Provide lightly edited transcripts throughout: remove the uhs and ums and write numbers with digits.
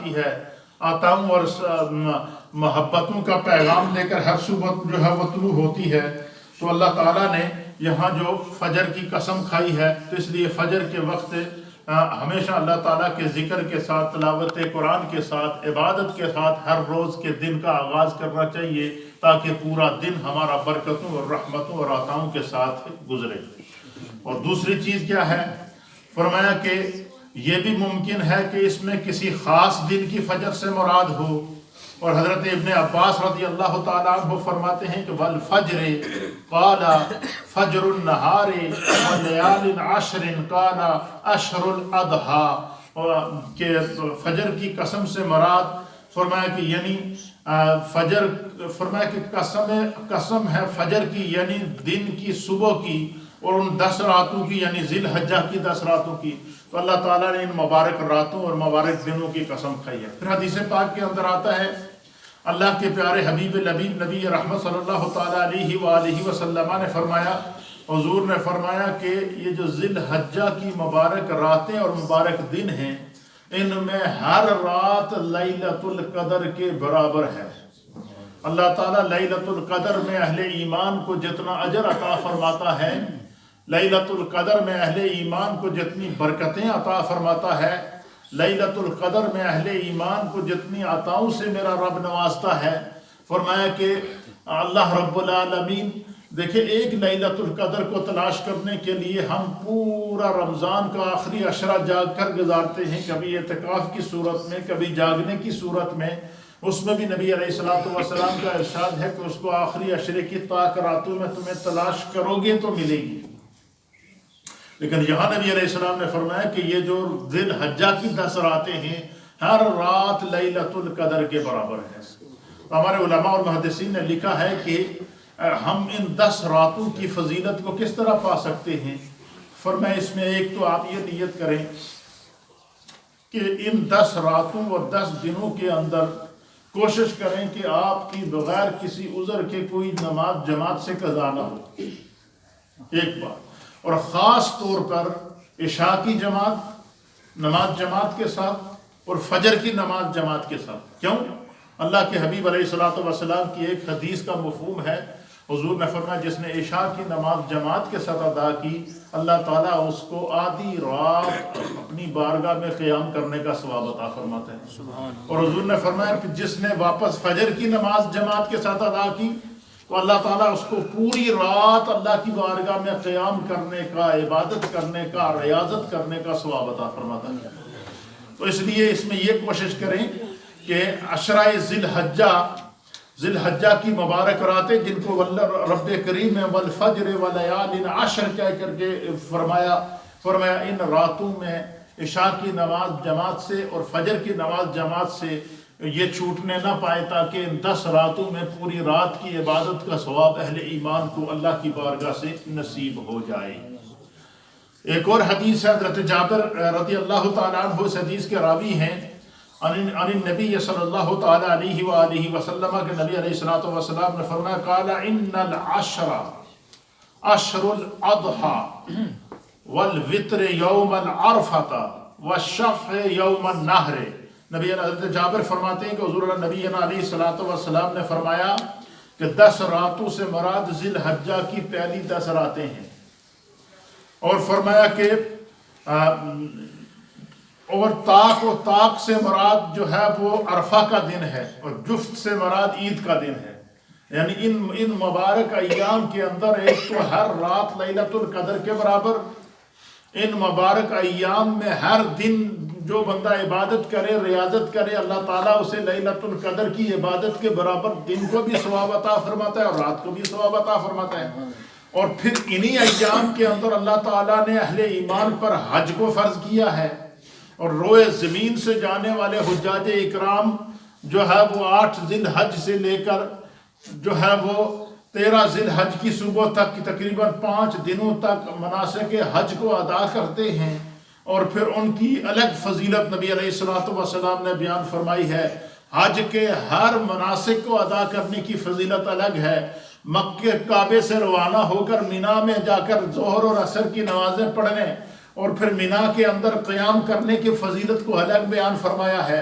آتی ہے، عطاؤں اور محبتوں کا پیغام لے کر ہر صبح جو ہے وہ طلوع ہوتی ہے، تو اللہ تعالیٰ نے یہاں جو فجر کی قسم کھائی ہے، تو اس لیے فجر کے وقت ہمیشہ اللہ تعالیٰ کے ذکر کے ساتھ، تلاوت قرآن کے ساتھ، عبادت کے ساتھ ہر روز کے دن کا آغاز کرنا چاہیے، تاکہ پورا دن ہمارا برکتوں اور رحمتوں اور عطاؤں کے ساتھ گزرے۔ اور دوسری چیز کیا ہے؟ فرمایا کہ یہ بھی ممکن ہے کہ اس میں کسی خاص دن کی فجر سے مراد ہو، اور حضرت ابن عباس رضی اللہ تعالیٰ عنہ فرماتے ہیں کہ والفجر قال فجر النہار ولیال عشر قال اشہر الاضحیٰ، کہ فجر کی قسم سے مراد فرمایا کہ یعنی فجر، فرمایا کہ قسم ہے فجر کی یعنی دن کی صبح کی، اور ان 10 راتوں کی یعنی ذی الحجہ کی 10 راتوں کی، تو اللہ تعالیٰ نے ان مبارک راتوں اور مبارک دنوں کی قسم کھائی ہے۔ پھر حدیث پاک کے اندر آتا ہے، اللہ کے پیارے حبیب لبیب نبی رحمت صلی اللہ تعالیٰ علیہ وآلہ وسلم نے فرمایا، حضور نے فرمایا کہ یہ جو ذی الحجہ کی مبارک راتیں اور مبارک دن ہیں، ان میں ہر رات لیلۃ القدر کے برابر ہے۔ اللہ تعالیٰ لیلۃ القدر میں اہل ایمان کو جتنا اجر عطا فرماتا ہے، لیلۃ القدر میں اہل ایمان کو جتنی برکتیں عطا فرماتا ہے، لیلۃ القدر میں اہل ایمان کو جتنی عطاؤں سے میرا رب نوازتا ہے، فرمایا کہ اللہ رب العالمین، دیکھیں ایک لیلۃ القدر کو تلاش کرنے کے لیے ہم پورا رمضان کا آخری عشرہ جاگ کر گزارتے ہیں، کبھی اعتکاف کی صورت میں، کبھی جاگنے کی صورت میں، اس میں بھی نبی علیہ الصلوۃ والسلام کا ارشاد ہے کہ اس کو آخری عشرے کی طاق راتوں میں تمہیں تلاش کرو گے تو ملے گی۔ لیکن یہاں نبی علیہ السلام نے فرمایا کہ یہ جو ذی الحجہ کی 10 راتیں ہیں، ہر رات لیلۃ القدر کے برابر ہے۔ ہمارے علماء اور محدثین نے لکھا ہے کہ ہم ان 10 راتوں کی فضیلت کو کس طرح پا سکتے ہیں؟ فرمایا اس میں ایک تو آپ یہ نیت کریں کہ ان 10 راتوں اور 10 دنوں کے اندر کوشش کریں کہ آپ کی بغیر کسی عذر کے کوئی نماز جماعت سے قضا نہ ہو، ایک بات، اور خاص طور پر عشاء کی جماعت، نماز جماعت کے ساتھ، اور فجر کی نماز جماعت کے ساتھ۔ کیوں؟ اللہ کے حبیب علیہ الصلوۃ والسلام کی ایک حدیث کا مفہوم ہے، حضور نے فرمایا جس نے عشاء کی نماز جماعت کے ساتھ ادا کی، اللہ تعالیٰ اس کو آدھی رات اپنی بارگاہ میں قیام کرنے کا ثواب عطا فرماتے ہیں۔ اور حضور نے فرمایا کہ جس نے واپس فجر کی نماز جماعت کے ساتھ ادا کی، تو اللہ تعالیٰ اس کو پوری رات اللہ کی بارگاہ میں قیام کرنے کا، عبادت کرنے کا، ریاضت کرنے کا ثواب عطا فرماتا ہے۔ تو اس لیے اس میں یہ کوشش کریں کہ عشرہ ذی الحجہ کی مبارک راتیں، جن کو رب کریم نے والفجر ولیال عشر کہہ کر کے فرمایا ان راتوں میں عشاء کی نماز جماعت سے اور فجر کی نماز جماعت سے یہ چھوٹنے نہ پائے، تاکہ ان 10 راتوں میں پوری رات کی عبادت کا ثواب اہل ایمان کو اللہ کی بارگاہ سے نصیب ہو جائے۔ ایک اور حدیث ہے، حضرت جابر رضی اللہ تعالیٰ عنہ اس حدیث کے راوی ہیں، عن النبی صلی اللہ تعالیٰ علیہ وآلہ وسلم کہ نبی علیہ الصلوۃ والسلام نے فرمایا قال ان العشر اشر الاضحى والوتر یوم العرفۃ والشفع یوم النحر۔ نبی حضرت جابر فرماتے ہیں کہ حضور نبی علیہ الصلوۃ والسلام نے فرمایا کہ 10 راتوں سے مراد ذی الحجہ کی پہلی 10 راتیں ہیں، اور فرمایا کہ اور طاق سے مراد جو ہے وہ عرفہ کا دن ہے، اور جفت سے مراد عید کا دن ہے۔ یعنی ان مبارک ایام کے اندر ایک تو ہر رات لیلۃ القدر کے برابر، ان مبارک ایام میں ہر دن جو بندہ عبادت کرے، ریاضت کرے، اللہ تعالیٰ اسے لیلۃ القدر کی عبادت کے برابر دن کو بھی ثواب عطا فرماتا ہے اور رات کو بھی ثواب عطا فرماتا ہے۔ اور پھر انہی ایام کے اندر اللہ تعالیٰ نے اہل ایمان پر حج کو فرض کیا ہے، اور روئے زمین سے جانے والے حجاج اکرام جو ہے وہ 8 ذی الحج سے لے کر جو ہے وہ 13 ذی الحج کی صبح تک تقریباً 5 دنوں تک مناسک حج کو ادا کرتے ہیں، اور پھر ان کی الگ فضیلت نبی علیہ الصلوۃ والسلام نے بیان فرمائی ہے۔ حج کے ہر مناسک کو ادا کرنے کی فضیلت الگ ہے۔ مکہ کعبے سے روانہ ہو کر مینا میں جا کر ظہر اور عصر کی نمازیں پڑھنے اور پھر مینا کے اندر قیام کرنے کی فضیلت کو الگ بیان فرمایا ہے،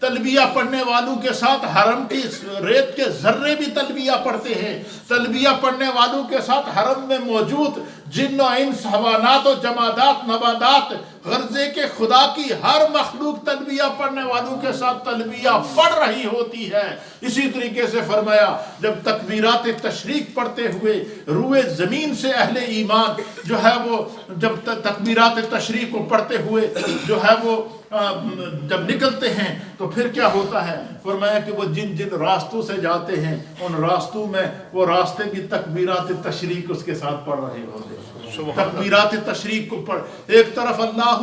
تلبیہ پڑھنے والوں کے ساتھ حرم کی ریت کے ذرے بھی تلبیہ پڑھتے ہیں، تلبیہ پڑھنے والوں کے ساتھ حرم میں موجود جن و انس، حیوانات و جمادات، نباتات، غرضے کے خدا کی ہر مخلوق تلبیہ پڑھنے والوں کے ساتھ تلبیہ پڑھ رہی ہوتی ہے۔ اسی طریقے سے فرمایا جب تکبیرات تشریق پڑھتے ہوئے روئے زمین سے اہل ایمان جو ہے وہ جب تکبیرات تشریق کو پڑھتے ہوئے جو ہے وہ جب نکلتے ہیں تو پھر کیا ہوتا ہے؟ فرمایا کہ وہ جن جن راستوں سے جاتے ہیں ان راستوں میں وہ راستے بھی تکبیرات تشریق اس کے ساتھ پڑھ رہے ہوتے ہیں۔ تکبیرات تشریق کو پڑھ، ایک طرف اللہ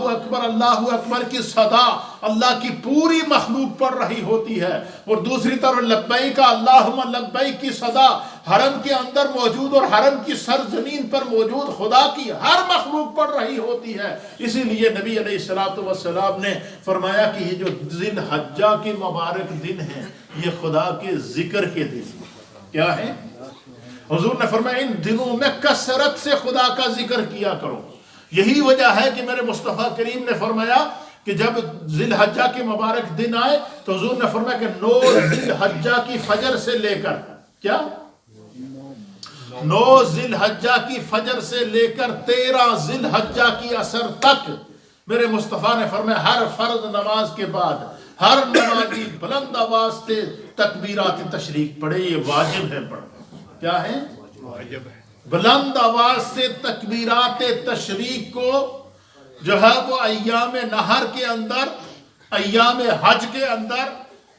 اکبر کی صدا اللہ کی پوری مخلوق پڑھ رہی ہوتی ہے، اور دوسری طرف لبیک اللہم لبیک کی صدا حرم کے اندر موجود اور حرم کی سرزمین پر موجود خدا کی ہر مخلوق پڑھ رہی ہوتی ہے۔ اسی لیے نبی علیہ السلام نے فرمایا کہ یہ جو ذی الحجہ کے مبارک دن ہیں یہ خدا کے ذکر کے دن کیا ہے؟ حضور نے فرمایا ان دنوں میں کثرت سے خدا کا ذکر کیا کرو۔ یہی وجہ ہے کہ میرے مصطفیٰ کریم نے فرمایا کہ جب ذی الحجہ کے مبارک دن آئے تو حضور نے فرمایا کہ 9 ذی الحجہ کی فجر سے لے کر کیا 9 ذی الحجہ کی فجر سے لے کر 13 ذی الحجہ کی عصر تک میرے مصطفیٰ نے فرمایا ہر فرض نماز کے بعد ہر نمازی بلند آواز سے تکبیرات تشریق پڑھے، یہ واجب ہے پڑھنا۔ کیا ہے؟ واجب ہے۔ بلند آواز سے تکبیرات تشریق کو جو ہے وہ ایام نہر کے اندر، ایام حج کے اندر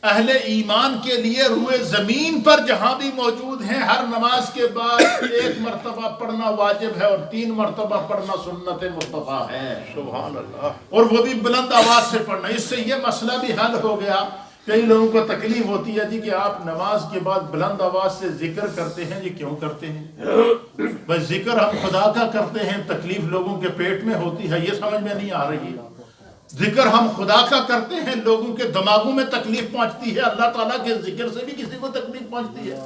اہل ایمان کے لیے روئے زمین پر جہاں بھی موجود ہیں ہر نماز کے بعد 1 مرتبہ پڑھنا واجب ہے اور 3 مرتبہ پڑھنا سنت مصطفیٰ ہے۔ سبحان اللہ۔ اور وہ بھی بلند آواز سے پڑھنا۔ اس سے یہ مسئلہ بھی حل ہو گیا۔ کئی لوگوں کو تکلیف ہوتی ہے جی کہ آپ نماز کے بعد بلند آواز سے ذکر کرتے ہیں، جی کیوں کرتے ہیں؟ بس ذکر ہم خدا کا کرتے ہیں، تکلیف لوگوں کے پیٹ میں ہوتی ہے، یہ سمجھ میں نہیں آ رہی۔ ذکر ہم خدا کا کرتے ہیں، لوگوں کے دماغوں میں تکلیف پہنچتی ہے، اللہ تعالیٰ کے ذکر سے بھی کسی کو تکلیف پہنچتی ہے۔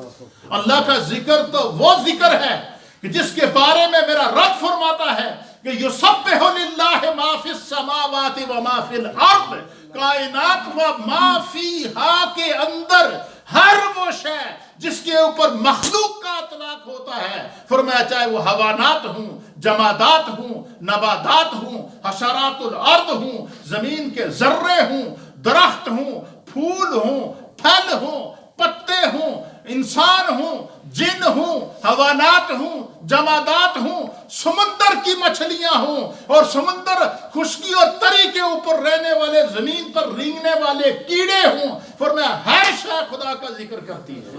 اللہ کا ذکر تو وہ ذکر ہے کہ جس کے بارے میں میرا رب فرماتا ہے کہ یسبح للہ ما فی السماوات و ما فی الارض، کائنات و ما فیہا کے اندر ہر وہ شے جس کے اوپر مخلوق کا اطلاق ہوتا ہے، فرمایا چاہے وہ حیوانات ہوں، جمادات ہوں، نباتات ہوں، حشرات الارض ہوں، زمین کے ذرے ہوں، درخت ہوں، پھول ہوں، پھل ہوں، پتے ہوں، انسان ہوں، جن ہوں، حیوانات ہوں، جمادات ہوں، سمندر کی مچھلیاں ہوں، اور سمندر خشکی اور تری کے اوپر رہنے والے، زمین پر رینگنے والے کیڑے ہوں، فرمایا ہر شے خدا کا ذکر کرتی ہے۔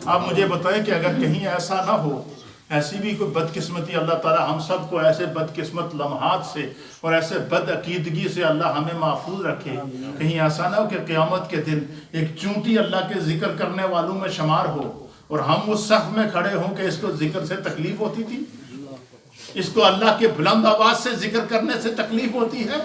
آپ مجھے بتائیں کہ اگر کہیں ایسا نہ ہو، ایسی بھی کوئی بدقسمتی، اللہ تعالی ہم سب کو ایسے بدقسمت لمحات سے اور ایسے بد عقیدگی سے اللہ ہمیں محفوظ رکھے، کہیں ایسا نہ ہو کہ قیامت کے دن ایک چونٹی اللہ کے ذکر کرنے والوں میں شمار ہو اور ہم اس صف میں کھڑے ہوں کہ اس کو ذکر سے تکلیف ہوتی تھی، اس کو اللہ کے بلند آواز سے ذکر کرنے سے تکلیف ہوتی ہے،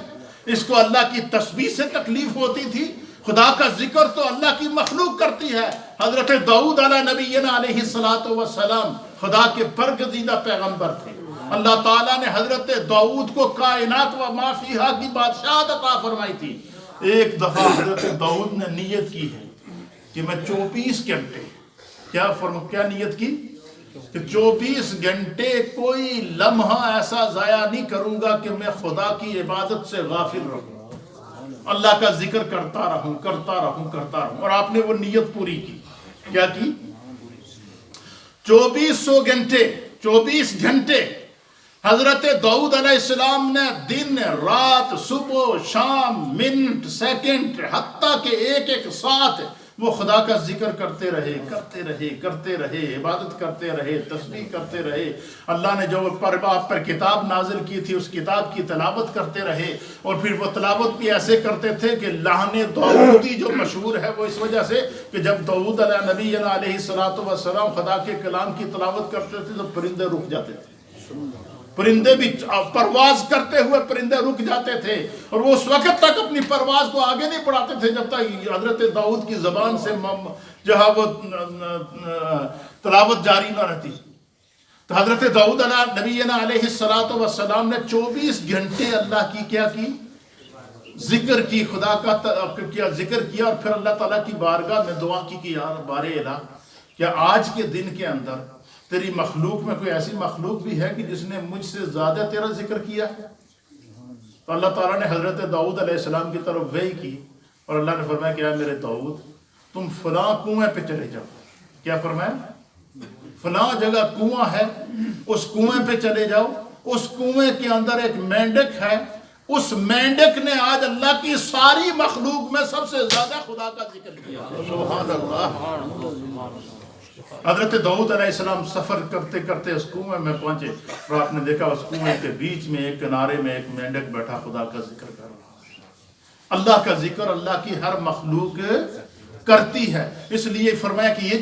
اس کو اللہ کی تسبیح سے تکلیف ہوتی تھی۔ خدا کا ذکر تو اللہ کی مخلوق کرتی ہے۔ حضرت داؤد علیہ نبینا علیہ السلام خدا کے برگزیدہ پیغمبر تھے۔ اللہ تعالیٰ نے حضرت داؤد کو کائنات و ما فیہا کی بادشاہت عطا فرمائی تھی۔ ایک دفعہ حضرت داؤد نے نیت کی ہے کہ میں 24 گھنٹے کیا نیت کی کہ 24 گھنٹے کوئی لمحہ ایسا ضائع نہیں کروں گا کہ میں خدا کی عبادت سے غافل رہوں، اللہ کا ذکر کرتا رہوں۔ اور آپ نے وہ نیت پوری کی۔ کیا کی؟ 24 گھنٹے حضرت داؤد علیہ السلام نے دن رات، صبح شام، منٹ سیکنڈ، حتیٰ کہ ایک ساتھ وہ خدا کا ذکر کرتے رہے، عبادت کرتے رہے، تسبیح کرتے رہے۔ اللہ نے جو آپ پر کتاب نازل کی تھی اس کتاب کی تلاوت کرتے رہے، اور پھر وہ تلاوت بھی ایسے کرتے تھے کہ لحن داؤدی جو مشہور ہے وہ اس وجہ سے کہ جب داؤد علیہ نبی علیہ السلام خدا کے کلام کی تلاوت کرتے تھے تو پرندے رک جاتے تھے، پرندے بھی پرواز کرتے ہوئے پرندے رک جاتے تھے، اور وہ اس وقت تک اپنی پرواز کو آگے نہیں بڑھاتے تھے جب تک حضرت داؤد کی زبان سے جو ہے وہ تلاوت جاری نہ رہتی۔ تو حضرت داؤد علیہ نبینا علیہ السلام نے 24 گھنٹے اللہ کی کیا کی؟ ذکر کی، خدا کا کیا ذکر کیا، اور پھر اللہ تعالیٰ کی بارگاہ میں دعا کی کہ یا بار الہ، کیا آج کے دن کے اندر تیری مخلوق میں کوئی ایسی مخلوق بھی ہے کہ جس نے مجھ سے زیادہ تیرا ذکر کیا ہے؟ تو اللہ تعالیٰ نے حضرت داؤد علیہ السلام کی طرف وحی کی، اور اللہ نے فرمایا کہ اے میرے داؤد، تم فلاں کنویں پہ چلے جاؤ۔ کیا فرمایا؟ فلاں جگہ کنواں ہے، اس کنویں پہ چلے جاؤ، اس کنویں کے اندر ایک مینڈک ہے، اس مینڈک نے آج اللہ کی ساری مخلوق میں سب سے زیادہ خدا کا ذکر کیا۔ سبحان اللہ۔ حضرت داؤد علیہ السلام سفر کرتے کرتے اس کنویں میں پہنچے، اور آپ نے دیکھا اس کنویں کے بیچ میں ایک کنارے میں ایک مینڈک بیٹھا خدا کا ذکر کر رہا ہے۔ اللہ کا ذکر اللہ کی ہر مخلوق کرتی ہے، اس لیے فرمایا کہ یہ